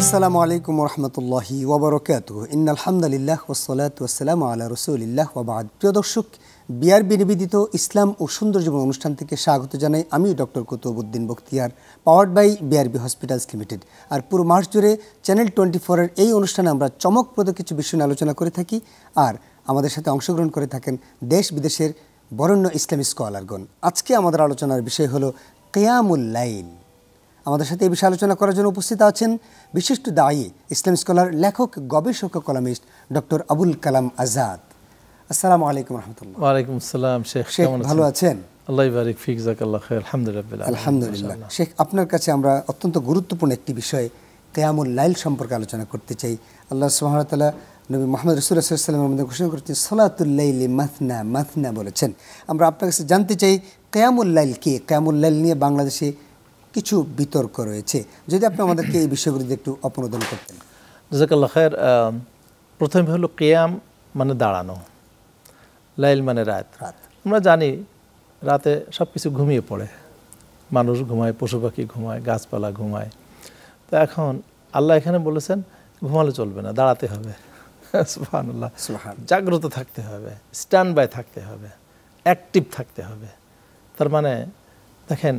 আসসালামু আলাইকুম রহমতুল্লাহি ওয়াবারাকাতুহু ইন্নাল হামদুলিল্লাহ ওয়াসসালাতু ওয়াসসালামু আলা রাসূলিল্লাহ ওয়া বা'দ। প্রিয় দর্শক, বিআরবি নিবেদিত ইসলাম ও সুন্দর জীবন অনুষ্ঠান থেকে স্বাগত জানাই আমি doctor Qutubuddin Bakhtiyar, powered by BRB hospitals limited. আর পুরো মাস জুড়ে চ্যানেল 24-এর এই অনুষ্ঠানে আমরা চমকপ্রদ কিছু বিষয় নিয়ে আলোচনা করে থাকি, আর আমাদের সাথে অংশগ্রহণ করে থাকেন দেশ বিদেশের বরেণ্য ইসলামী স্কলারগণ। আজকে আমাদের আলোচনার বিষয় হলো কিয়ামুল লাইল। আমাদের সাথে এই বিষয়ে আলোচনা করার জন্য উপস্থিত আছেন বিশিষ্ট দায়ী, ইসলাম স্কলার, লেখক, গবেষক ও কলামিস্ট ডক্টর আবুল কালাম আজাদ। আসসালামু আলাইকুম রহমতুল্লাহ। ওয়ালাইকুম আসসালাম। শেখ ভালো আছেন? আল্লাহ ইবারিক ফিক, জাযাকাল্লাহ খাইর। আলহামদুলিল্লাহ। আলহামদুলিল্লাহ। শেখ, আপনার কাছে আমরা অত্যন্ত গুরুত্বপূর্ণ একটি বিষয় কিয়ামুল লাইল সম্পর্কে আলোচনা করতে চাই। আল্লাহ সুবহানাহু ওয়া তাআলা নবী মুহাম্মদ রাসূলুল্লাহ সাল্লাল্লাহু আলাইহি ওয়াসাল্লামের মধ্যে ঘোষণা করেছেন সালাতুল লাইলি মাথনা মাথনা বলেছেন। আমরা আপনার কাছে জানতে চাই কিয়ামুল লাইল কি? কিয়ামুল লাইল নিয়ে বাংলাদেশে কিছু বিতর্ক রয়েছে, যদি আপনি আমাদেরকে এই বিষয়গুলিতে একটু অপনোদন করতেন। জাযাকাল্লাহ খাইর। প্রথমে হলো কিয়াম মানে দাঁড়ানো, লাইল মানে রাত। আমরা জানি রাতে সব কিছু ঘুমিয়ে পড়ে, মানুষ ঘুমায়, পশু পাখি ঘুমায়, গাছপালা ঘুমায়। তো এখন আল্লাহ এখানে বলেছেন ঘুমালে চলবে না, দাঁড়াতে হবে। সুবহানাল্লাহ। জাগ্রত থাকতে হবে, স্ট্যান্ড বাই থাকতে হবে, অ্যাক্টিভ থাকতে হবে। তার মানে দেখেন,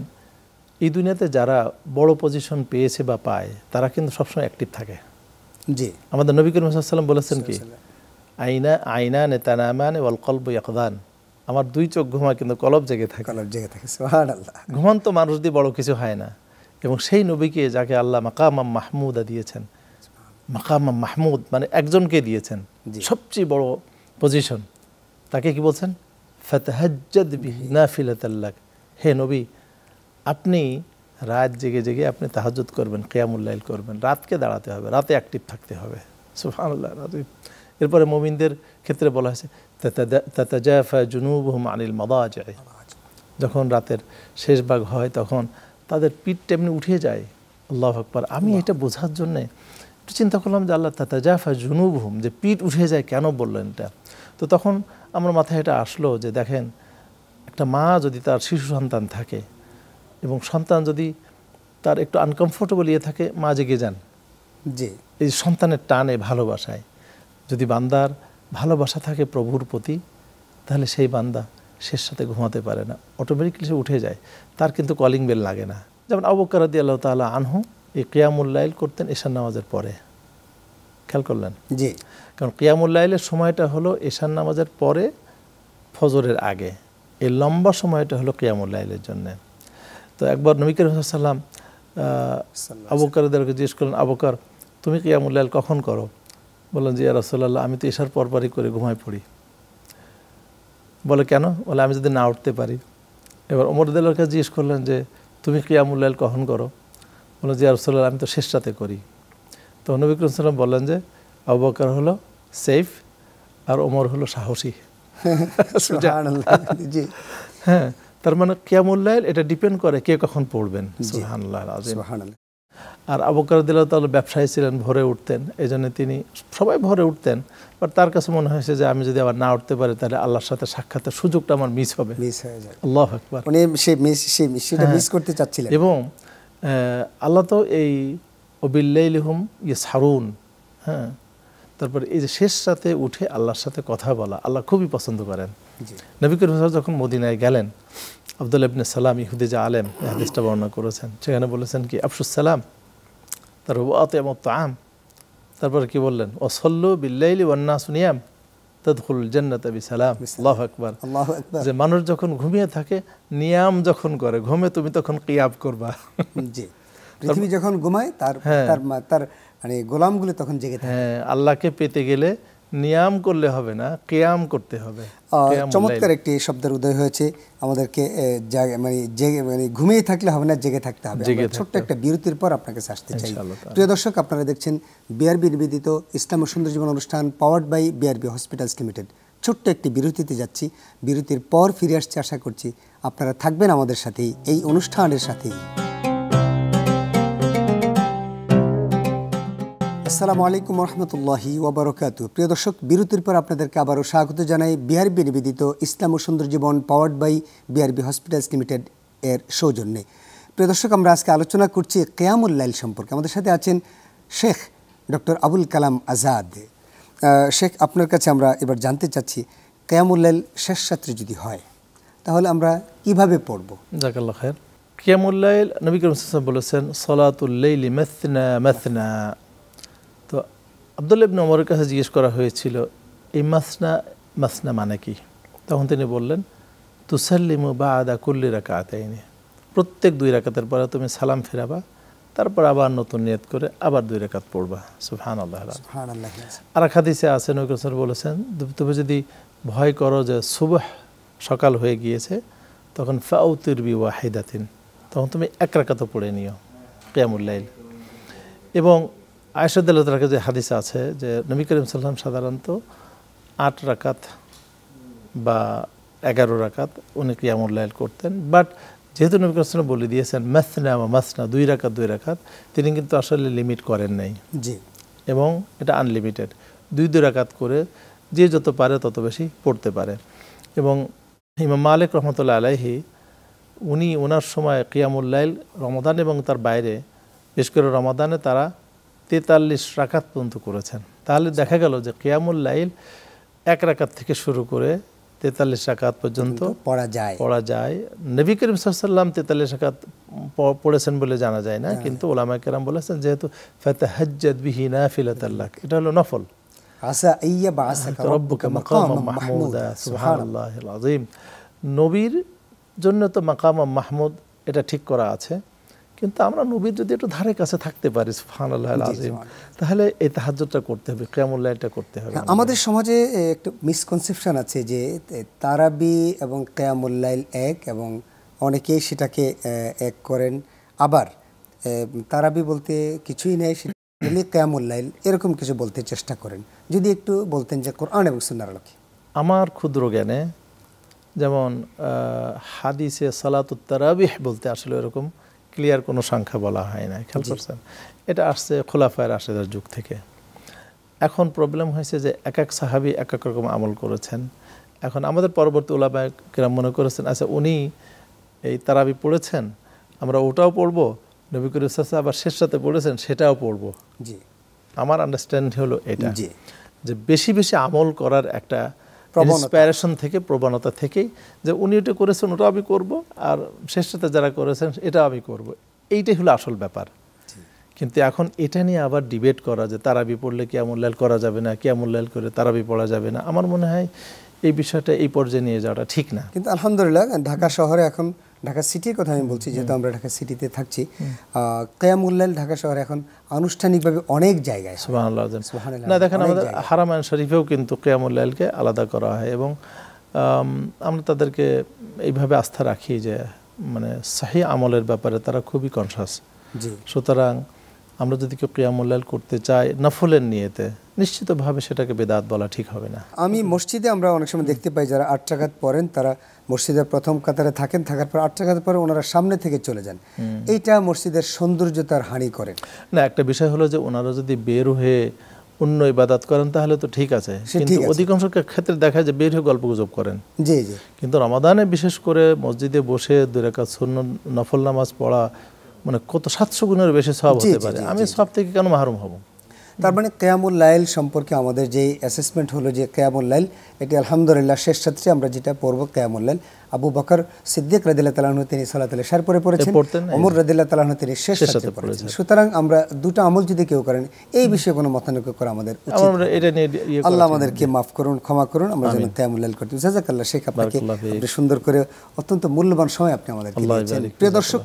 এই দুনিয়াতে যারা বড় পজিশন পেয়েছে বা পায় তারা কিন্তু সবসময় অ্যাক্টিভ থাকে। জি, আমাদের নবী করিম সাল্লাল্লাহু আলাইহি ওয়াসাল্লাম বলেছেন কি, আইনানে তানামানে ওয়াল কলবু ইয়াকযান। আমার দুই চোখ ঘুমায় কিন্তু কলব জেগে থাকে। সুবহানাল্লাহ। ঘুমন্ত মানুষ দিয়ে বড় কিছু হয় না। এবং সেই নবীকে যাকে আল্লাহ মাকামাম মাহমুদা দিয়েছেন, মাকামাম মাহমুদ মানে একজনকে দিয়েছেন সবচেয়ে বড় পজিশন, তাকে কি বলছেন? ফাতাহাজ্জাদ বিহি নাফিলাতাল লাক। হে নবী, আপনি রাত জেগে জেগে আপনি তাহাজ্জুদ করবেন, কিয়ামুল লাইল করবেন। রাতকে দাঁড়াতে হবে, রাতে অ্যাক্টিভ থাকতে হবে। সুবহানাল্লাহ। এরপরে মুমিনদের ক্ষেত্রে বলা হয়েছে তাতাজাফা জুনুবুহুম আনিল মাদাজি। যখন রাতের শেষ ভাগ হয় তখন তাদের পিঠটা এমনি উঠে যায়। আল্লাহু আকবার। আমি এটা বোঝার জন্যে একটু চিন্তা করলাম যে আল্লাহ তাতাজাফা জুনুবুহুম, যে পিঠ উঠে যায়, কেন বললেন এটা? তো তখন আমার মাথায় এটা আসলো যে দেখেন, একটা মা যদি তার শিশু সন্তান থাকে এবং সন্তান যদি তার একটু আনকমফোর্টেবল থাকে, মা জেগে যান। জি, এই সন্তানের টানে, ভালোবাসায়, যদি বান্দার ভালোবাসা থাকে প্রভুর প্রতি, তাহলে সেই বান্দা শেষ সাথে ঘুমাতে পারে না, অটোমেটিকলি সে উঠে যায়, তার কিন্তু কলিং বেল লাগে না। যেমন আবু বকর রাদিয়াল্লাহু তাআলা আনহু এই কিয়ামুল লাইল করতেন এশার নামাজের পরে। খেয়াল করলেন? জি। কারণ কিয়ামুল লাইলের সময়টা হলো এশার নামাজের পরে, ফজরের আগে। এই লম্বা সময়টা হলো কিয়ামুল লাইলের জন্য। তো একবার নবী করিম সাল্লাল্লাহু আলাইহি ওয়াসাল্লাম আবু বকরকে জিজ্ঞেস করলেন, আবু বকর, তুমি কিয়ামুল লাইল কখন করো? বললেন যে ইয়া রাসূলুল্লাহ, আমি তো এশার পরপরই করে ঘুমায় পড়ি। বলে কেন? বলে আমি যদি না উঠতে পারি। এবার ওমর রাদিয়াল্লাহু আনহু জিজ্ঞেস করলেন যে তুমি কিয়ামুল লাইল কখন করো? বললেন যে ইয়া রাসূলুল্লাহ, আমি তো শেষ রাতে করি। তো নবী করিম সাল্লাল্লাহু আলাইহি ওয়াসাল্লাম বললেন যে আবু বকর হলো সেফ আর ওমর হলো সাহসী। জি, হ্যাঁ। তার মানে কিয়ামুল লাইল এটা ডিপেন্ড করে কে কখন পড়বেন। সুবহানাল্লাহ আযীম। আর আবু বকর রাদিয়াল্লাহু তাআলা ব্যবসায়ী ছিলেন, ভোরে উঠতেন, এই জন্য তিনি সবাই ভোরে উঠতেন। বাট তার কাছে মনে হয়েছে যে আমি যদি আবার না উঠতে পারি তাহলে আল্লাহর সাথে সাক্ষাতের সুযোগটা আমার মিস হবে, মিস হয়ে যায়। আল্লাহু আকবার। উনি সেটা মিস করতে চাচ্ছিলেন। এবং আল্লাহ তো এই ওবিল্লাইলি হুম ইয়াসহারুন, হ্যাঁ, তারপরে এই যে শেষ রাতে উঠে আল্লাহর সাথে কথা বলা আল্লাহ খুবই পছন্দ করেন। নবী করিম সাল্লাল্লাহু আলাইহি ওয়াসাল্লাম যখন মদিনায় গেলেন, আব্দুল্লাহ ইবনে সালাম ইহুদি যে আলেম হাদিসটা বর্ণনা করেছেন, সেখানে বলেছেন কি আফশুস সালাম, তারপর আতিমুত তাআম, তারপরে কি বললেন ওয়াসাল্লু বিল্লাইলি ওয়ান নাসু নিয়াম তাদখুলুল জান্নাতা বিসালাম। আল্লাহু আকবার। আল্লাহু আকবার। যে মানুষ যখন ঘুমিয়ে থাকে, নিয়াম যখন করে ঘুমে, তুমি তখন কিয়াম করবা। জি, পৃথিবী যখন ঘুমায় তার মানে গোলামগুলো তখন জেগে থাকে। হ্যাঁ, আল্লাহকে পেতে গেলে নিয়াম করলে হবে না, কিয়াম করতে হবে। চমৎকার একটি শব্দের উদয় হয়েছে আমাদেরকে, মানে ঘুমিয়ে থাকলে হবে না, জেগে থাকতে হবে। ছোট্ট একটা বিরতির পর আপনার কাছে আসতে চাই। প্রিয় দর্শক, আপনারা দেখছেন বিআরবি নিবেদিত ইসলাম ও সুন্দর জীবন অনুষ্ঠান, powered by BRB hospitals limited. ছোট্ট একটি বিরতিতে যাচ্ছি, বিরতির পর ফিরে আসছি। আশা করছি আপনারা থাকবেন আমাদের সাথেই, এই অনুষ্ঠানের সাথেই। আসসালামু আলাইকুম রহমতুল্লাহি ওয়াবারাকাতুহু। প্রিয় দর্শক, বিরতির পর আপনাদেরকে আবারও স্বাগত জানাই বিআরবি নিবেদিত ইসলাম ও সুন্দর জীবন, powered by BRB hospitals limited এর সৌজন্যে। প্রিয় দর্শক, আমরা আজকে আলোচনা করছি কিয়ামুল লাইল সম্পর্কে। আমাদের সাথে আছেন শেখ ডক্টর আবুল কালাম আজাদ। শেখ, আপনার কাছে আমরা এবার জানতে চাচ্ছি, কিয়ামুল লাইল শেষ রাত্রে যদি হয় তাহলে আমরা কিভাবে পড়ব? জাযাকাল্লাহ খায়র। কিয়ামুল লাইল নবী করিম সাল্লাল্লাহু আলাইহি ওয়াসাল্লাম বলেছেন সলাতুল লাইলি মাসনা মাসনা। তো আব্দুল্লাহ ইবনে ওমরের কাছে জিজ্ঞেস করা হয়েছিল এই মাসনা মাসনা মানে কি? তখন তিনি বললেন তুসাল্লিমু বা'দা কুল্লি রাকাতাইনি, প্রত্যেক 2 রাকাতের পরে তুমি সালাম ফেরাবা, তারপর আবার নতুন নিয়ত করে আবার 2 রাকাত পড়বা। সুবহানাল্লাহ। সুবহানাল্লাহ। আর এক হাদিসে আছে নবী করিম বলেছেন তুমি যদি ভয় করো যে সুবহ সকাল হয়ে গিয়েছে তখন ফাউতির বি ওয়াহিদাতিন, তখন তুমি 1 রাকাতও পড়ে নিও কিয়ামুল লাইল। এবং আয়েশা রাদিয়াল্লাহু তাআলার কাছে হাদিস আছে যে নবী করিম সাল্লাল্লাহু আলাইহি ওয়াসাল্লাম সাধারণত 8 রাকাত বা 11 রাকাত উনি কিয়ামুল লাইল করতেন। বাট যেহেতু নবী করিম সাল্লাল্লাহু আলাইহি ওয়াসাল্লাম বলে দিয়েছেন মাসনা ওয়া মাসনা, 2 রাকাত 2 রাকাত, তিনি কিন্তু আসলে লিমিট করেন নাই। জি। এবং এটা আনলিমিটেড, 2 রাকাত করে যে যত পারে তত বেশি পড়তে পারে। এবং ইমাম মালিক রহমতুল্লাহ আলাইহি উনি ওনার সময় কিয়ামুল লাইল রমাদান এবং তার বাইরে, বিশেষ করে রমাদানে তারা 43 রাকাত পর্যন্ত করেছেন। তাহলে দেখা গেল যে কিয়ামুল লাইল 1 রাকাত থেকে শুরু করে 43 রাকাত পর্যন্ত পড়া যায়। নবী করিম সাল্লাল্লাহু আলাইহি ওয়াসাল্লাম 43 রাকাত পড়েছেন বলে জানা যায় না, কিন্তু উলামায়ে কেরাম বলেছেন যেহেতু ফাতাহাজ্জাদ বিহি নাফিলাতাল লাক, এটা হলো নফল। আসা আইয়া বাসাকা রাব্বুকা মাকামান মাহমুদা। সুবহানাল্লাহিল আযীম। নবীর জন্য তো মাকাম মাহমুদ এটা ঠিক করা আছে, কিন্তু আমরা নবীর যদি একটু ধারে কাছে থাকতে পারি, সুবহানাল্লাহিল আযীম, তাহলে এই তাহাজ্জুদটা করতে হবে, কিয়ামুল লাইলটা করতে হবে। আমাদের সমাজে একটা মিসকনসেপশন আছে যে তারাবি এবং কিয়ামুল লাইল এক, এবং অনেকেই সেটাকে এক করেন। আবার তারাবি বলতে কিছুই নেই, সেটা কিয়ামুল লাইল এরকম কিছু বলতে চেষ্টা করেন। যদি একটু বলতেন যে কোরআন এবং সুন্নাহর আলোকে। আমার ক্ষুদ্র জ্ঞানে যেমন হাদিসে সালাতুত তারাবিহ বলতে আসলে এরকম ক্লিয়ার কোনো সংখ্যা বলা হয় না, খেয়াল করছেন? এটা আসছে খোলাফায়ে রাশেদের যুগ থেকে। এখন প্রবলেম হয়েছে যে এক এক সাহাবী এক এক রকম আমল করেছেন। এখন আমাদের পরবর্তী উলামায়ে কেরাম মনে করেছেন আচ্ছা উনি এই তারাবি পড়েছেন, আমরা ওটাও পড়বো, নবী করিম সাল্লাল্লাহু আলাইহি ওয়াসাল্লাম আবার শেষ রাতে পড়েছেন সেটাও পড়বো। জি, আমার আন্ডারস্ট্যান্ডিং হলো এটা, যে বেশি বেশি আমল করার একটা ইন্সপিরেশন থেকে, প্রবণতা থেকেই, যে উনি এটা করেছেন ওটাও আমি করব, আর শেষ রাতে যারা করেছেন এটাও আমি করব, এইটাই হলো আসল ব্যাপার। কিন্তু এখন এটা নিয়ে আবার ডিবেট করা যে তারাবি পড়লে কিয়ামুল লাইল করা যাবে না, কিয়ামুল লাইল করে তারাবি পড়া যাবে না, আমার মনে হয় এই বিষয়টা এই পর্যায়ে নিয়ে যাওয়াটা ঠিক না। কিন্তু আলহামদুলিল্লাহ ঢাকা শহরে এখন, ঢাকা সিটির কথা আমি বলছি যেহেতু আমরা ঢাকা সিটিতে থাকছি, কিয়ামুল লাইল ঢাকা শহরে এখন আনুষ্ঠানিকভাবে অনেক জায়গায়। সুবহানাল্লাহ। না দেখেন আমাদের হারামাইন শরীফেও কিন্তু কিয়ামুল লাইলকে আলাদা করা হয়, এবং আমরা তাদেরকে এইভাবে আস্থা রাখি যে মানে সহিহ আমলের ব্যাপারে তারা খুবই কনসাস। সুতরাং আমরা যদি কেউ কিয়ামুল লাইল করতে চাই নফলের নিয়তে, নিশ্চিতভাবে সেটাকে বেদাত বলা ঠিক হবে না। আমি মসজিদে আমরা অনেক সময় দেখতে পাই যারা 8 রাকাত পড়েন তারা মসজিদের প্রথম কাতারে থাকেন, থাকার পর 8 রাকাত পরে ওনারা সামনে থেকে চলে যান। এইটা মসজিদের সৌন্দর্যতার হানি করে না। একটা বিষয় হলো যে ওনারা যদি বের হয়ে অন্য ইবাদত করেন তাহলে তো ঠিক আছে, কিন্তু অধিকাংশ ক্ষেত্রে দেখা যায় বের হয়ে গল্পগুজব করেন। জি জি। কিন্তু রমাদানে বিশেষ করে মসজিদে বসে 2 রাকাত সুন্নত নফল নামাজ পড়া মানে কত 700 গুণের বেশি সওয়াব হতে পারে। আমি সব থেকে কেন মাহরুম হব? তার মানে কিয়ামুল লাইল সম্পর্কে আমাদের যে অ্যাসেসমেন্ট হলো যে কিয়ামুল লাইল এটি আলহামদুলিল্লাহ শেষ রাত্রে আমরা যেটা পড়ব কিয়ামুল লাইল, আবু বকর সিদ্দিক রাদিয়াল্লাহু তাআলা আনহু তিনি সালাতুল ইশার পরে পড়েছেন, ওমর রাদিয়াল্লাহু তাআলা আনহু তিনি শেষ রাতে পড়েছেন। সুতরাং আমরা দুটো আমল যদি কেউ করেন এই বিষয়ে কোনো মতানৈক্য করা আমাদের উচিত। আমরা এটা নিয়ে আল্লাহ আমাদেরকে মাফ করুন, ক্ষমা করুন, আমরা যেন কিয়ামুল লাইল করতে। জাযাকাল্লাহ শেখ, আপনাকে সুন্দর করে অত্যন্ত মূল্যবান সময় আপনি আমাদেরকে দিয়েছেন। প্রিয় দর্শক,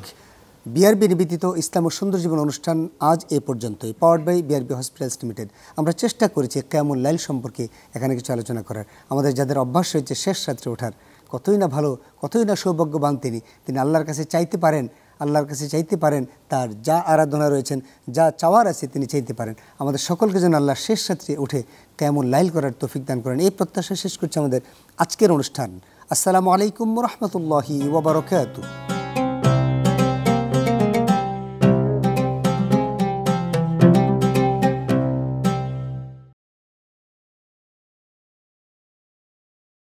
বিআরবি নিবেদিত ইসলাম ও সুন্দর জীবন অনুষ্ঠান আজ এ পর্যন্তই। Powered by BRB hospitals limited. আমরা চেষ্টা করেছি কিয়ামুল লাইল সম্পর্কে এখানে কিছু আলোচনা করার। আমাদের যাদের অভ্যাস রয়েছে শেষ রাত্রে ওঠার, কতই না ভালো, কতই না সৌভাগ্যবান তিনি আল্লাহর কাছে চাইতে পারেন, আল্লাহর কাছে চাইতে পারেন, তার যা আরাধনা রয়েছেন, যা চাওয়ার আছে তিনি চাইতে পারেন। আমাদের সকলকে যেন আল্লাহ শেষ রাত্রে উঠে কিয়ামুল লাইল করার তৌফিক দান করেন, এই প্রত্যাশা শেষ করছে আমাদের আজকের অনুষ্ঠান। আসসালামু আলাইকুম ওয়া রাহমাতুল্লাহি ওয়া বারাকাতুহু।